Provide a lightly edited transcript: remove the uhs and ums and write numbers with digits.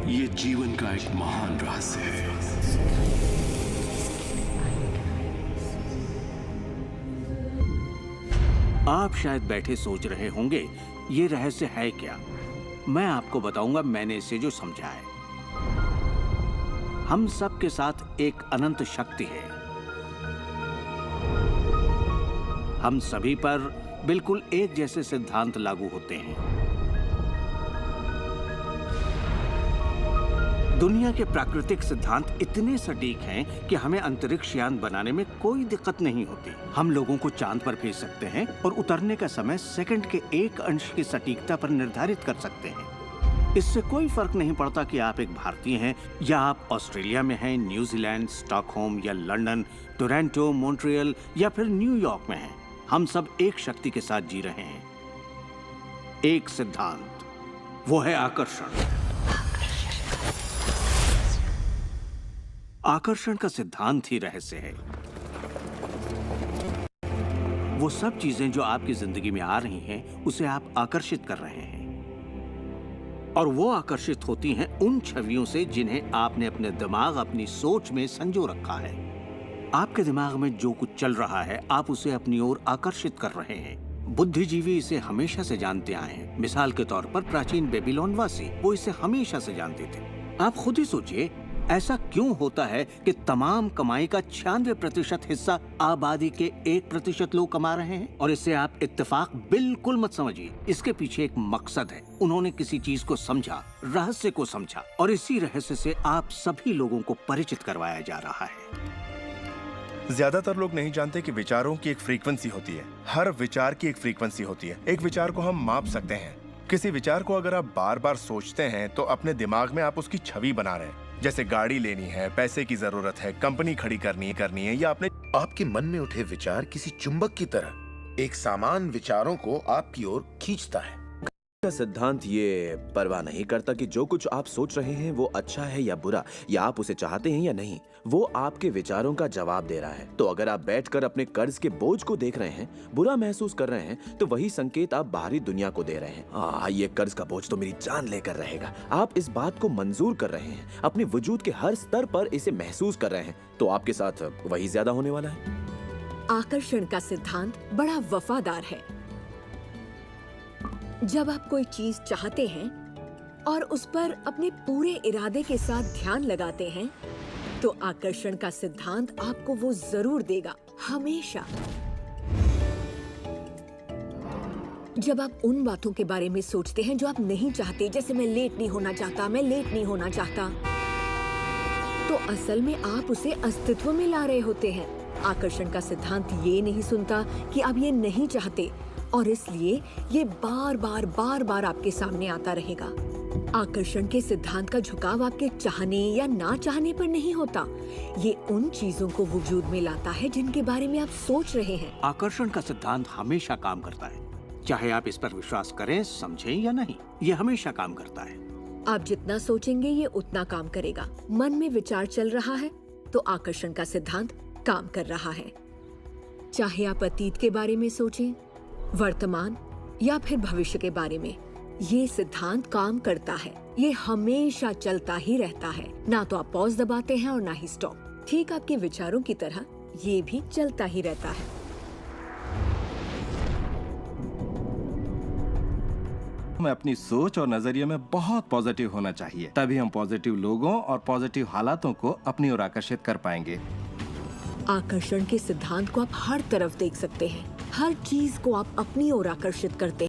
ये जीवन का एक महान रहस्य है। आप शायद बैठे सोच रहे होंगे ये रहस्य है क्या। मैं आपको बताऊंगा मैंने इसे जो समझा है। हम सब के साथ एक अनंत शक्ति है। हम सभी पर बिल्कुल एक जैसे सिद्धांत लागू होते हैं। दुनिया के प्राकृतिक सिद्धांत इतने सटीक हैं कि हमें अंतरिक्ष यान बनाने में कोई दिक्कत नहीं होती। हम लोगों को चांद पर भेज सकते हैं और उतरने का समय सेकंड के 1 अंश की सटीकता पर निर्धारित कर सकते हैं। इससे कोई फर्क नहीं पड़ता कि आप एक भारतीय हैं या आप ऑस्ट्रेलिया में हैं, न्यूजीलैंड, स्टॉकहोम या लंदन, टोरंटो, मॉन्ट्रियल या फिर न्यूयॉर्क में हैं। हम सब एक शक्ति के साथ जी रहे हैं, एक सिद्धांत, वो है आकर्षण। आकर्षण का सिद्धांत ही रहस्य है। वो सब चीजें जो आपकी जिंदगी में आ रही हैं, उसे आप आकर्षित कर रहे हैं और वो आकर्षित होती हैं उन छवियों से जिन्हें आपने अपने दिमाग, अपनी सोच में संजो रखा है। आपके दिमाग में जो कुछ चल रहा है, आप उसे अपनी ओर आकर्षित कर रहे हैं। बुद्धिजीवी इसे हमेशा से जानते आए हैं। मिसाल के तौर पर प्राचीन बेबीलोन वासी, वो इसे हमेशा से जानते थे। आप खुद ही सोचिए, ऐसा क्यों होता है कि तमाम कमाई का 96% हिस्सा आबादी के 1% लोग कमा रहे हैं? और इससे आप इत्तेफाक बिल्कुल मत समझिए। इसके पीछे एक मकसद है। उन्होंने किसी चीज को समझा, रहस्य को समझा, और इसी रहस्य से आप सभी लोगों को परिचित करवाया जा रहा है। ज्यादातर लोग नहीं जानते कि विचारों की एक फ्रीक्वेंसी होती है। हर विचार की एक फ्रीक्वेंसी होती है। एक विचार को हम माप सकते हैं। किसी विचार को अगर आप बार बार सोचते हैं तो अपने दिमाग में आप उसकी छवि बना रहे हैं। जैसे गाड़ी लेनी है, पैसे की जरूरत है, कंपनी खड़ी करनी है या आपने आपके मन में उठे विचार किसी चुंबक की तरह एक सामान विचारों को आपकी ओर खींचता है। का सिद्धांत ये परवाह नहीं करता कि जो कुछ आप सोच रहे हैं वो अच्छा है या बुरा, या आप उसे चाहते हैं या नहीं। वो आपके विचारों का जवाब दे रहा है। तो अगर आप बैठकर अपने कर्ज के बोझ को देख रहे हैं, बुरा महसूस कर रहे हैं, तो वही संकेत आप बाहरी दुनिया को दे रहे हैं। ये कर्ज का बोझ तो मेरी जान लेकर रहेगा। आप इस बात को मंजूर कर रहे हैं, अपने वजूद के हर स्तर पर इसे महसूस कर रहे हैं, तो आपके साथ वही ज्यादा होने वाला है। आकर्षण का सिद्धांत बड़ा वफादार है। जब आप कोई चीज चाहते हैं और उस पर अपने पूरे इरादे के साथ ध्यान लगाते हैं, तो आकर्षण का सिद्धांत आपको वो जरूर देगा, हमेशा। जब आप उन बातों के बारे में सोचते हैं जो आप नहीं चाहते, जैसे मैं लेट नहीं होना चाहता, मैं लेट नहीं होना चाहता, तो असल में आप उसे अस्तित्व में ला रहे होते हैं। आकर्षण का सिद्धांत ये नहीं सुनता कि आप ये नहीं चाहते, और इसलिए ये बार बार आपके सामने आता रहेगा। आकर्षण के सिद्धांत का झुकाव आपके चाहने या ना चाहने पर नहीं होता। ये उन चीजों को वजूद में लाता है जिनके बारे में आप सोच रहे हैं। आकर्षण का सिद्धांत हमेशा काम करता है, चाहे आप इस पर विश्वास करें, समझें या नहीं। ये हमेशा काम करता है। आप जितना सोचेंगे ये उतना काम करेगा। मन में विचार चल रहा है तो आकर्षण का सिद्धांत काम कर रहा है। चाहे आप अतीत के बारे में सोचें, वर्तमान या फिर भविष्य के बारे में, ये सिद्धांत काम करता है। ये हमेशा चलता ही रहता है। ना तो आप पॉज दबाते हैं और ना ही स्टॉप। ठीक आपके विचारों की तरह ये भी चलता ही रहता है। हमें अपनी सोच और नजरिए में बहुत पॉजिटिव होना चाहिए, तभी हम पॉजिटिव लोगों और पॉजिटिव हालातों को अपनी ओर आकर्षित कर पाएंगे। आकर्षण के सिद्धांत को आप हर तरफ देख सकते हैं। हर चीज को आप अपनी ओर आकर्षित करते हैं।